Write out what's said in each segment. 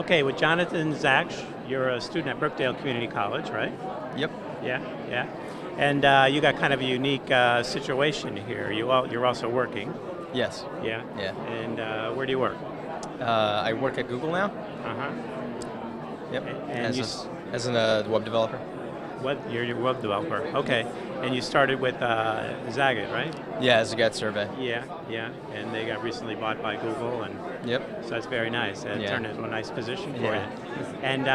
Okay, with Jonathon Zsatch, you're a student at Brookdale Community College, right? Yep. Yeah, yeah. And you got kind of a unique situation here. You're also working. Yes. Yeah. Yeah. And where do you work? I work at Google now. Uh-huh. Yep. And As a web developer. you're a web developer. Okay. And you started with Zagat, right? Yeah, as a GET survey. Yeah, yeah. And they got recently bought by Google, and Yep. so that's very nice. It Yeah. turned into a nice position for Yeah. you. And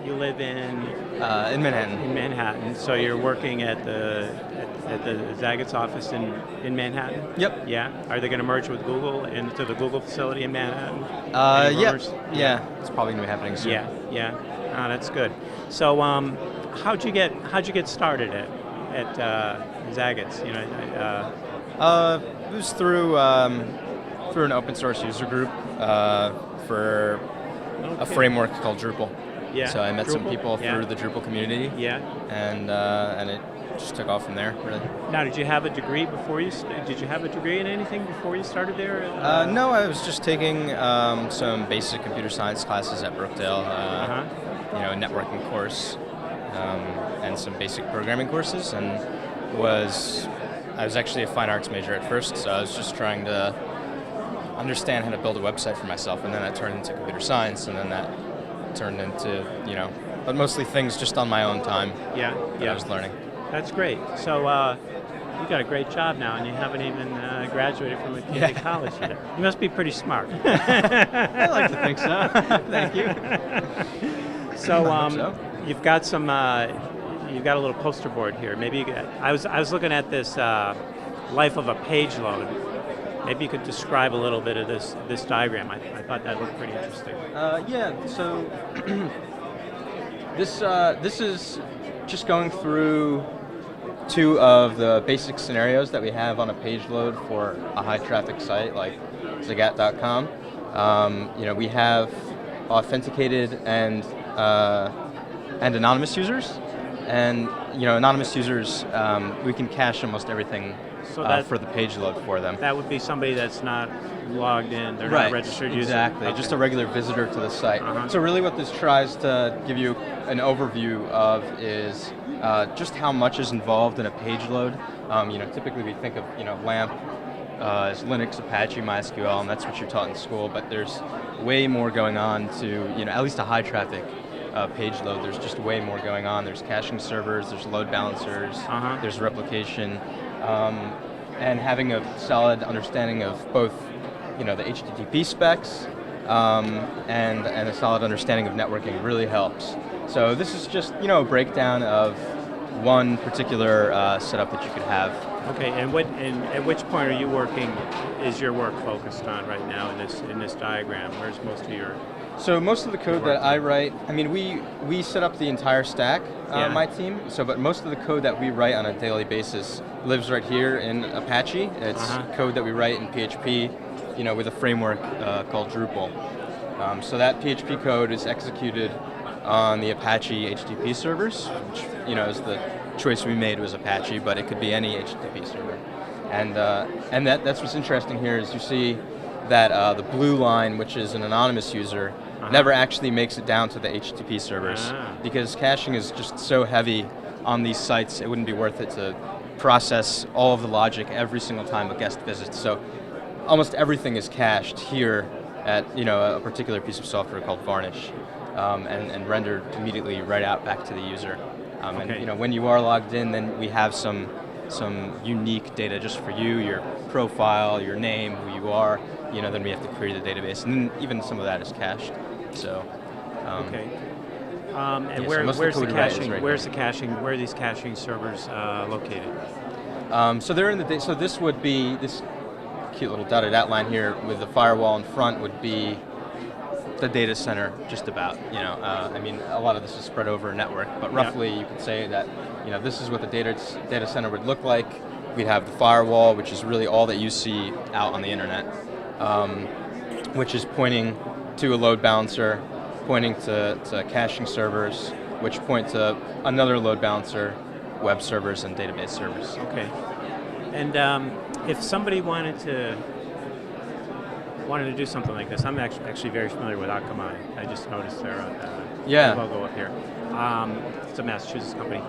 you live in In Manhattan. Manhattan, so you're working at the Zagat's office in Manhattan? Yep. Yeah. Are they going to merge with Google into the Google facility in Manhattan? Any Yep. rumors? Yeah. It's probably gonna be happening soon. Yeah, yeah. Oh, that's good. So, how'd you get started at Zagat's? It was through an open source user group for a Okay. framework called Drupal. Yeah. So I met some Drupal? people Yeah. through the Drupal community. Yeah. And it just took off from there. Really. Now, did you have a degree before did you have a degree in anything before you started there? No, I was just taking some basic computer science classes at Brookdale. Uh-huh. A networking course, and some basic programming courses, and I was actually a fine arts major at first, so I was just trying to understand how to build a website for myself, and then that turned into computer science, and then that turned into, but mostly things just on my own time Yeah. that I was learning. That's great. So you got a great job now, and you haven't even graduated from a community college yet. You must be pretty smart. I like to think so. Thank you. So, I hope so. you've got some. You've got a little poster board here. Maybe I was looking at this life of a page load. Maybe you could describe a little bit of this diagram. I thought that looked pretty interesting. Yeah, so this is just going through two of the basic scenarios that we have on a page load for a high traffic site like Zagat.com. We have authenticated and anonymous users, and anonymous users, we can cache almost everything for the page load for them. That would be somebody that's not logged in, they're Right, not a registered user. exactly. Okay. Just a regular visitor to the site. Uh-huh. So really what this tries to give you an overview of is just how much is involved in a page load. Typically we think of LAMP as Linux, Apache, MySQL, and that's what you're taught in school, but there's way more going on to, at least a high traffic page load. There's just way more going on. There's caching servers, there's load balancers, Uh-huh. there's replication, and having a solid understanding of both, the HTTP specs and a solid understanding of networking really helps. So this is just, a breakdown of one particular setup that you could have. Okay, and at which point are you working? Is your work focused on right now in this diagram? Where's most of your? So most of the code that I write, we set up the entire stack, Yeah. my team. But most of the code that we write on a daily basis lives right here in Apache. It's Uh-huh. code that we write in PHP, with a framework called Drupal. So that PHP code is executed on the Apache HTTP servers, which is the choice we made was Apache, but it could be any HTTP server. And that's what's interesting here is you see that the blue line, which is an anonymous user, never actually makes it down to the HTTP servers because caching is just so heavy on these sites. It wouldn't be worth it to process all of the logic every single time a guest visits. So almost everything is cached here at a particular piece of software called Varnish, and rendered immediately right out back to the user. Okay. And when you are logged in, then we have some unique data just for you, your profile, your name, who you are. Then we have to query the database, and then even some of that is cached. So. Okay. And so where's most the of the code we write is caching? right Where's the caching? Where are these caching servers located? So they're in the so this would be this cute little dotted outline here with the firewall in front would be the data center. Just about. A lot of this is spread over a network, but roughly you could say that this is what the data center would look like. We'd have the firewall, which is really all that you see out on the internet, which is pointing to a load balancer, pointing to caching servers, which point to another load balancer, web servers, and database servers. Okay. And if somebody wanted to wanted to do something like this, I'm actually very familiar with Akamai. I just noticed their Yeah. logo up here. It's a Massachusetts company.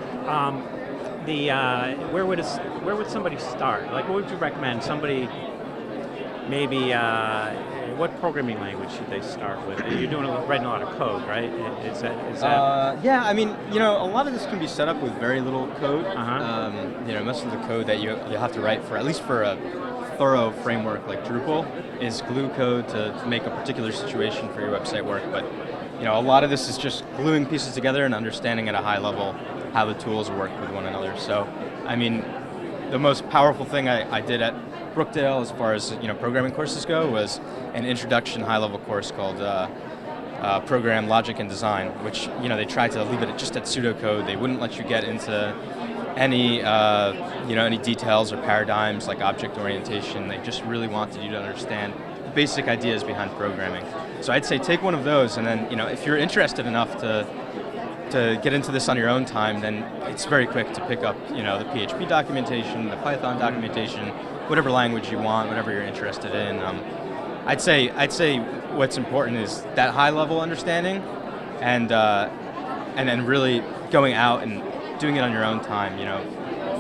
Where would somebody start? Like, what would you recommend? Somebody maybe what programming language should they start with? You're writing a lot of code, right? Is that? Yeah, I mean, a lot of this can be set up with very little code. Uh-huh. Most of the code that you'll have to write for, at least for a thorough framework like Drupal, is glue code to make a particular situation for your website work. But a lot of this is just gluing pieces together and understanding at a high level how the tools work with one another. So, I mean, the most powerful thing I did at Brookdale, as far as programming courses go, was an introduction high-level course called Program Logic and Design, which they tried to leave it just at pseudocode. They wouldn't let you get into any any details or paradigms like object orientation. They just really wanted you to understand the basic ideas behind programming. So I'd say take one of those, and then if you're interested enough to get into this on your own time, then it's very quick to pick up the PHP documentation, the Python documentation, whatever language you want, whatever you're interested in. I'd say what's important is that high level understanding, and then really going out and doing it on your own time.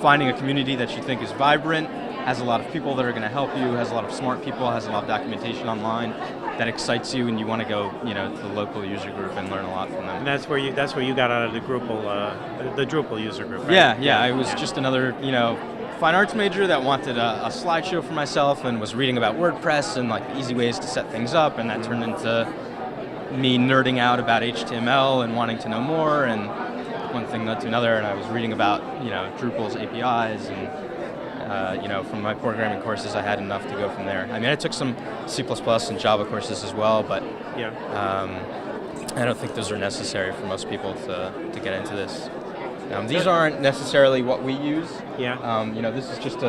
Finding a community that you think is vibrant, has a lot of people that are going to help you, has a lot of smart people, has a lot of documentation online that excites you, and you want to go to the local user group and learn a lot from them. And that's where you got out of the Drupal user group, right? Yeah. I was just another fine arts major that wanted a slideshow for myself and was reading about WordPress and like easy ways to set things up, and that turned into me nerding out about HTML and wanting to know more, and one thing led to another, and I was reading about Drupal's APIs, and from my programming courses I had enough to go from there. I mean, I took some C++ and Java courses as well, but I don't think those are necessary for most people to get into this. These aren't necessarily what we use. This is just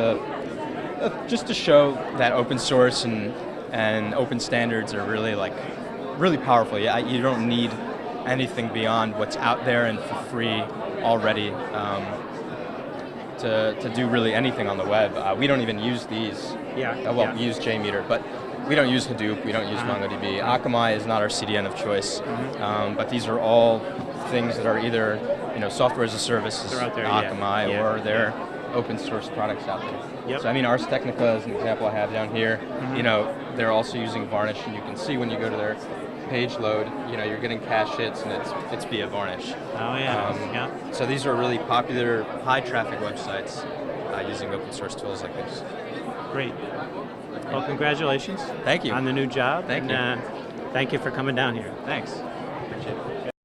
to show that open source and open standards are really powerful. You don't need anything beyond what's out there and for free already to do really anything on the web. We don't even use these. We use JMeter, but we don't use Hadoop. We don't use MongoDB. Akamai is not our CDN of choice. But these are all things that are either software as a service, Akamai, or they're open source products out there. So I mean, Ars Technica is an example I have down here. They're also using Varnish, and you can see when you go to their page load, you're getting cache hits, and it's via Varnish. So these are really popular, high traffic websites using open source tools like this. Great. Well, congratulations. Thank you on the new job. Thank you. Thank you for coming down here. Thanks. Appreciate it.